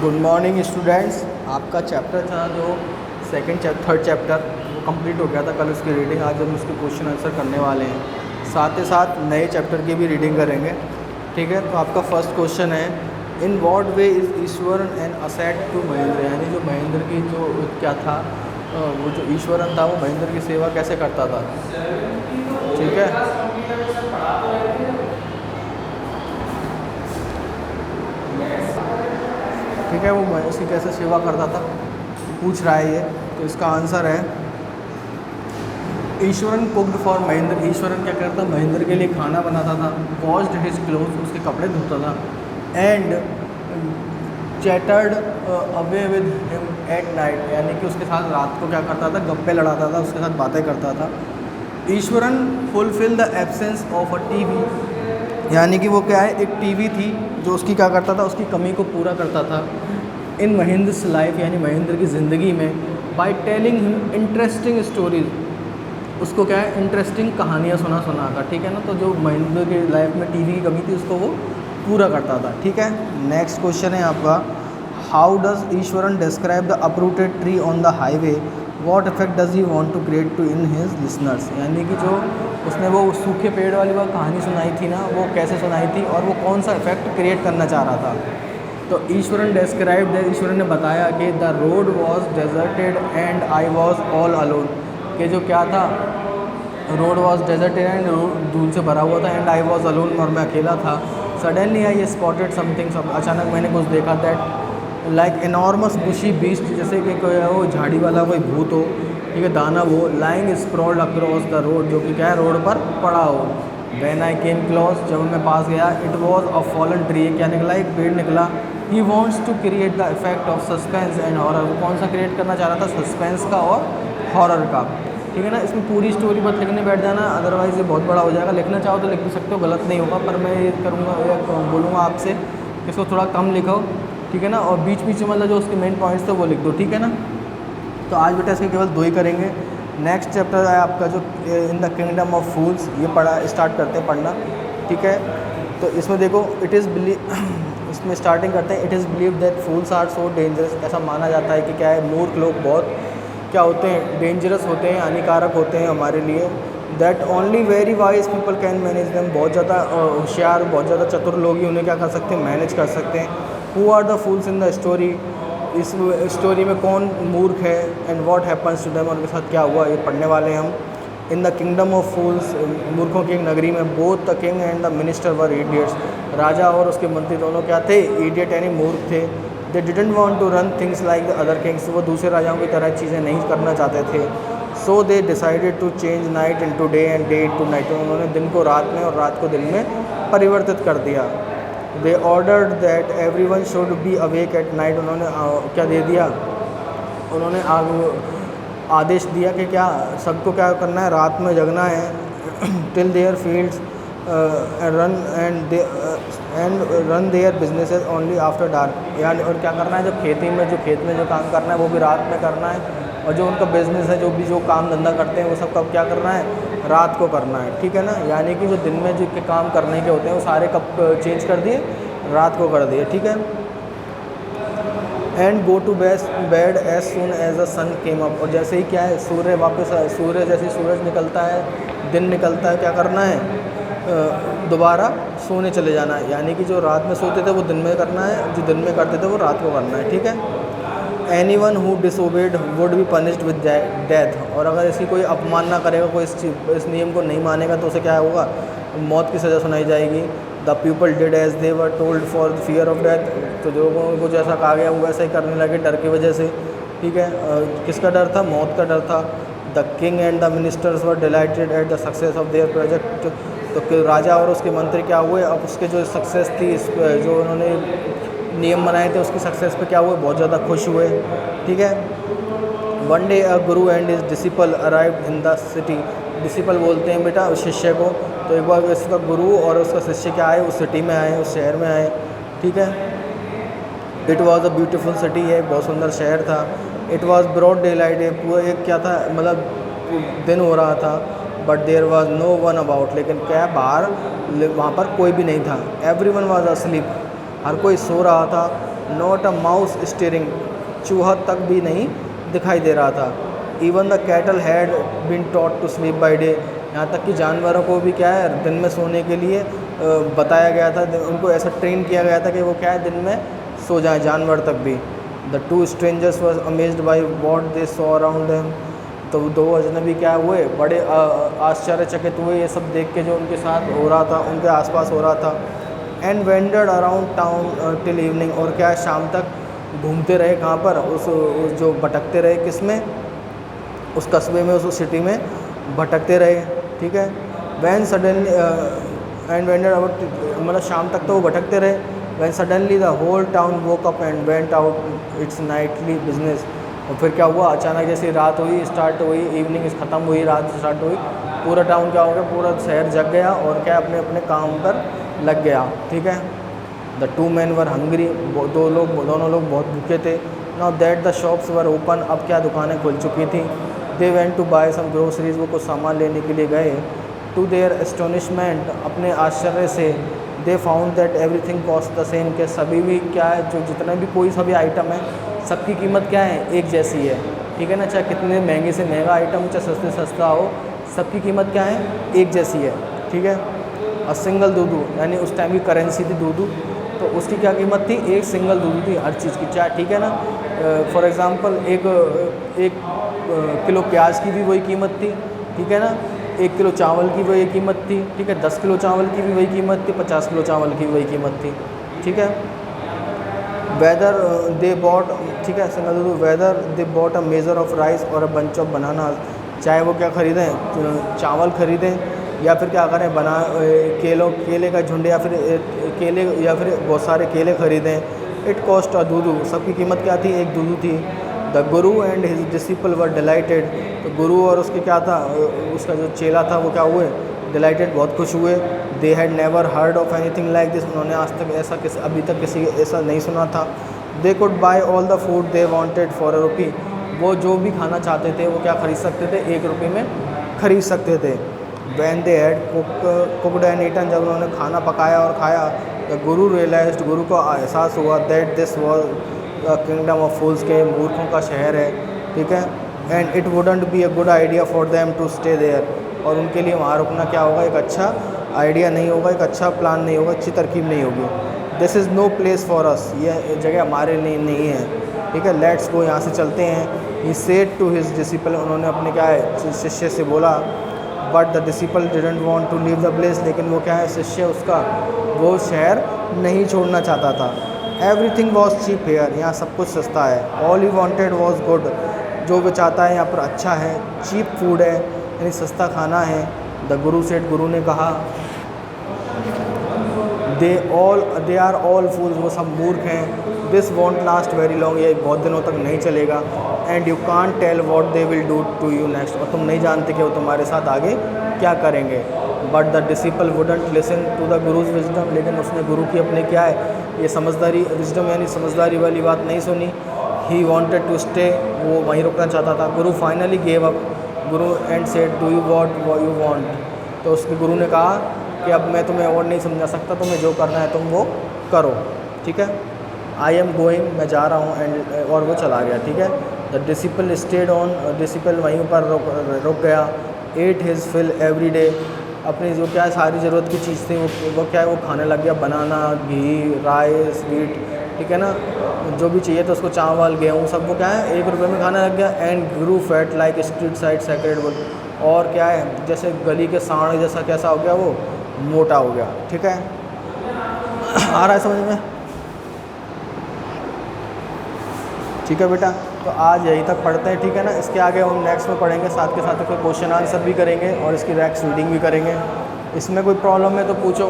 Good morning students. आपका chapter था जो थर्ड चैप्टर वो कंप्लीट हो गया था कल। उसकी रीडिंग आज हम उसके क्वेश्चन आंसर करने वाले हैं, साथ ही साथ नए चैप्टर की भी रीडिंग करेंगे। ठीक है, तो आपका फर्स्ट क्वेश्चन है, in what way is Iswaran an asset to Mahendra. यानी जो महेंद्र की जो क्या था, वो जो ईश्वरन था वो महेंद्र की सेवा कैसे करता था। ठीक है, ठीक है, वो उसकी कैसे सेवा करता था पूछ रहा है ये। तो इसका आंसर है ईश्वरन कुक्ड फॉर महेंद्र। ईश्वरन क्या करता, महेंद्र के लिए खाना बनाता था। वॉश्ड हिज क्लोथ, उसके कपड़े धोता था। And chattered away with him at night, यानी कि उसके साथ रात को क्या करता था, गप्पे लड़ाता था, उसके साथ बातें करता था। Eswaran fulfil the absence of a TV, यानी कि वो क्या है, एक टीवी थी जो उसकी क्या करता था, उसकी कमी को पूरा करता था। इन महेंद्रस लाइफ, यानी महेंद्र की ज़िंदगी में, by telling him interesting stories, उसको क्या है, इंटरेस्टिंग कहानियाँ सुनाता। ठीक है ना, तो जो महेंद्र की लाइफ में टीवी की कमी थी उसको वो पूरा करता था। ठीक है, नेक्स्ट क्वेश्चन है आपका, how does Iswaran describe the uprooted tree on the highway, what effect does he want to create to in his listeners. यानी कि जो उसने वो सूखे पेड़ वाली वो कहानी सुनाई थी ना, वो कैसे सुनाई थी और वो कौन सा इफेक्ट क्रिएट करना चाह रहा था। तो ईश्वरन डिस्क्राइब, ईश्वरन ने बताया कि the road was deserted and I was all alone, कि जो क्या था, रोड वॉज डेजर्टेड एंड धूल से भरा हुआ था, एंड आई वॉज अलोन, और मैं अकेला था। सडनली आई स्पॉटेड समथिंग, सब अचानक मैंने कुछ देखा, that like enormous bushy beast, जैसे कि कोई वो झाड़ी वाला कोई भूत हो, ठीक है, दाना वो, लाइंग स्प्रॉल्ड अक्रॉस द रोड, जो कि क्या है, रोड पर पड़ा हो। व्हेन आई केम क्लोज, जब मैं पास गया, it was a fallen tree, क्या निकला, एक पेड़ निकला। He wants to create the effect of suspense and horror, वो कौन सा क्रिएट करना चाह रहा था, सस्पेंस का और हॉरर का। ठीक है ना, इसमें पूरी स्टोरी मत लिखने बैठ जाना, अदरवाइज़ ये बहुत बड़ा हो जाएगा। लिखना चाहो तो लिख भी सकते हो, गलत नहीं होगा, पर मैं ये करूँगा, बोलूँगा आपसे इसको थोड़ा कम लिखो। ठीक है ना, और बीच बीच में मतलब जो उसके मेन पॉइंट्स थे वो लिख दो। ठीक है ना, तो आज बेटा इसके केवल 2 ही करेंगे। नेक्स्ट चैप्टर है आपका जो इन द किंगडम ऑफ फूल्स, ये पढ़ा स्टार्ट करते हैं पढ़ना। ठीक है, तो इसमें देखो, इट इज़ इसमें स्टार्टिंग करते हैं, it is believe that fools are so dangerous. ऐसा माना जाता है कि क्या है, मूर्ख लोग बहुत क्या होते हैं, डेंजरस होते हैं, हानिकारक होते हैं हमारे लिए। That only very wise people can manage them, बहुत ज़्यादा होशियार, बहुत ज़्यादा चतुर लोग ही उन्हें क्या कर सकते हैं, मैनेज कर सकते हैं। Who are the fools in the story, इस स्टोरी में कौन मूर्ख है, and what happens to them, और उनके साथ क्या हुआ, ये पढ़ने वाले हैं हम। In the kingdom of fools, मूर्खों की एक नगरी में, both the king and the minister were idiots, राजा और उसके मंत्री दोनों क्या थे, इडियट यानी मूर्ख थे। They didn't want to run things like the other kings, वो दूसरे राजाओं की तरह चीज़ें नहीं करना चाहते थे। So they decided to change night into day and day into night, उन्होंने दिन को रात में और रात को दिन में परिवर्तित कर दिया। They ordered that everyone should be awake at night, उन्होंने क्या दे दिया, उन्होंने आदेश दिया कि क्या सबको क्या करना है, रात में जगना है। Till there fields run their businesses only after dark, यानी और क्या करना है, जब खेत में जो काम करना है वो भी रात में करना है, और जो उनका बिजनेस है, जो काम धंधा करते हैं वो सब कब क्या करना है, रात को करना है। ठीक है ना, यानी कि जो दिन में जो के काम करने के होते हैं वो सारे कब चेंज कर दिए, रात को कर दिए। ठीक है, and go to bed as soon as the sun came up, और जैसे ही क्या है, सूर्य वापस सूर्य जैसे सूरज निकलता है, दिन निकलता है, क्या करना है, दोबारा सोने चले जाना है। यानी कि जो रात में सोते थे वो दिन में करना है, जो दिन में करते थे वो रात को करना है। ठीक है, anyone who disobeyed would be punished with death, और अगर इसकी कोई अपमान ना करेगा, कोई इस नियम को नहीं मानेगा तो उसे क्या होगा, मौत की सज़ा सुनाई जाएगी। The people did as they were told for fear of death, तो जो को जैसा कहा गया वो वैसा ही करने लगे डर की वजह से। ठीक है, किसका डर था, मौत का डर था। The king and the ministers were dilated at the success of their project, तो राजा और उसके मंत्री क्या हुए, अब उसके जो सक्सेस थी, जो उन्होंने नियम बनाए थे उसकी सक्सेस पे क्या हुए, बहुत ज़्यादा खुश हुए। ठीक है, one day a Guru and his disciple arrived in the city, disciple बोलते हैं बेटा उस शिष्य को, तो एक बार इसका गुरु और उसका शिष्य क्या आए, उस सिटी में आए, उस शहर में आए। ठीक है, it was a beautiful city, है बहुत सुंदर शहर था। It was broad daylight, पूरा एक क्या था, मतलब दिन हो रहा था। But there was no one about, लेकिन क्या बाहर वहाँ पर कोई भी नहीं था। एवरी वन वॉज अस्लीप, हर कोई सो रहा था। नॉट अ माउस स्टीयरिंग, चूहा तक भी नहीं दिखाई दे रहा था। Even the cattle had been taught to sleep by day, यहाँ तक कि जानवरों को भी क्या है दिन में सोने के लिए बताया गया था, उनको ऐसा ट्रेन किया गया था कि वो क्या है दिन में सो जाए, जानवर तक भी। The two strangers was amazed by what they saw around them, तो दो अजनबी क्या हुए, बड़े आश्चर्यचकित हुए ये सब देख के जो उनके साथ हो रहा था, उनके आसपास हो रहा था। And wondered around town till evening, और क्या शाम तक घूमते रहे कहाँ पर, उस जो भटकते रहे किस में, उस कस्बे में, उस सिटी में भटकते रहे, ठीक है। When suddenly and wandered about, मतलब शाम तक तो वो भटकते रहे। When suddenly the whole town woke up and went out its nightly business, और फिर क्या हुआ, अचानक जैसे रात हुई, स्टार्ट हुई, इवनिंग ख़त्म हुई, रात स्टार्ट हुई, पूरा टाउन क्या हो गया, पूरा शहर जग गया और क्या अपने अपने काम पर लग गया, ठीक है। The two man were hungry, दोनों लोग बहुत भूखे थे। Now that the shops were open, अब क्या दुकानें खुल चुकी थी। They went to buy some groceries, वो कुछ सामान लेने के लिए गए। टू देयर एस्टोनिशमेंट, अपने आश्चर्य से, they found that everything cost the same, के सभी भी क्या है, जो जितना भी कोई सभी आइटम है सबकी कीमत क्या है, एक जैसी है, ठीक है ना। चाहे कितने महंगे से महंगा आइटम, चाहे सस्ते सस्ता हो, सबकी कीमत क्या है, एक जैसी है, ठीक है। और सिंगल दूधू, यानी उस टाइम की करेंसी थी दूधू, तो उसकी क्या कीमत थी, एक सिंगल दूधू थी हर चीज़ की, चाहे ठीक है ना। फॉर एग्ज़ाम्पल एक किलो प्याज की भी वही कीमत थी, ठीक है ना। 1 किलो चावल की वही कीमत थी, ठीक है। 10 किलो चावल की भी वही कीमत थी, 50 किलो चावल की वही कीमत थी, ठीक है। वेदर दे बॉट, ठीक है, सिंगल दूधू, whether they bought a measure of rice और अ बंच ऑफ बनाना, चाहे वो क्या ख़रीदें, चावल ख़रीदें या फिर क्या करें, केले का झुंड, या फिर केले, या फिर बहुत सारे केले ख़रीदें। इट कॉस्ट अ दूधू, सबकी कीमत क्या थी, एक दूधू थी। The Guru and his disciple were dilated, तो गुरु और उसके क्या था, उसका जो चेला था वो क्या हुए, डिलाइटेड, बहुत खुश हुए। They had never heard of anything like this, उन्होंने आज तक ऐसा अभी तक किसी ऐसा नहीं सुना था। They could buy all the food they wanted for a rupee, वो जो भी खाना चाहते थे वो क्या ख़रीद सकते थे, 1 रुपये में ख़रीद सकते थे। When they had cooked and eaten, जब उन्होंने खाना पकाया और खाया, द गुरु रियलाइज्ड, गुरु को एहसास हुआ, that this was the kingdom of fools, के मूर्खों का शहर है, ठीक है। And it wouldn't be a good idea for them to stay there, और उनके लिए वहाँ रुकना क्या होगा, एक अच्छा आइडिया नहीं होगा, एक अच्छा प्लान नहीं होगा, अच्छी तरकीब नहीं होगी। This is no place for us, यह जगह हमारे लिए नहीं है, ठीक है। लेट्स गो, यहाँ से चलते हैं। He said to his disciple, उन्होंने अपने क्या है शिष्य से बोला। But the disciple didn't want to leave the place, लेकिन वो क्या है, शिष्य उसका वो शहर नहीं छोड़ना चाहता था। एवरीथिंग वॉज चीप हेयर, यहाँ सब कुछ सस्ता है। All he wanted was good, जो वो चाहता है यहाँ पर अच्छा है, चीप फूड है, यानी सस्ता खाना है। द गुरु सेड, गुरु ने कहा, दे आर ऑल फूल्स, वो सब मूर्ख हैं। This won't last very long, ये बहुत दिनों तक नहीं चलेगा। And you can't tell what they will do to you next, और तुम नहीं जानते कि वो तुम्हारे साथ आगे क्या करेंगे। But the disciple wouldn't listen to the guru's wisdom, लेकिन उसने गुरु की अपने क्या है, ये समझदारी, विजडम यानी समझदारी वाली बात नहीं सुनी। ही वॉन्टेड टू स्टे, वो वहीं रुकना चाहता था। गुरु finally gave up, Guru and said do you what you want, तो उसके गुरु ने कहा कि अब मैं तुम्हें और नहीं समझा सकता, तुम्हें जो करना है तुम वो करो, ठीक है। आई एम गोइंग, मैं जा रहा हूँ, एंड और वो चला गया, ठीक है। The disciple stayed on, disciple वहीं पर रुक गया। Ate his fill every day, अपनी जो क्या है सारी ज़रूरत की चीज़ थी वो क्या है वो खाने लग गया, बनाना, घी, राइस, वीट, ठीक है ना, जो भी चाहिए था उसको, चावल, गेहूँ, सब वो क्या है 1 रुपये में खाने लग गया। And Guru fat like street side sacred would, और क्या है जैसे गली के सांड जैसा कैसा हो गया, वो मोटा हो गया, ठीक है। आ रहा है समझ में, ठीक है बेटा। तो आज यहीं तक पढ़ते हैं, ठीक है ना। इसके आगे हम नेक्स्ट में पढ़ेंगे, साथ के साथ कोई क्वेश्चन आंसर भी करेंगे और इसकी रैक्स रीडिंग भी करेंगे। इसमें कोई प्रॉब्लम है तो पूछो।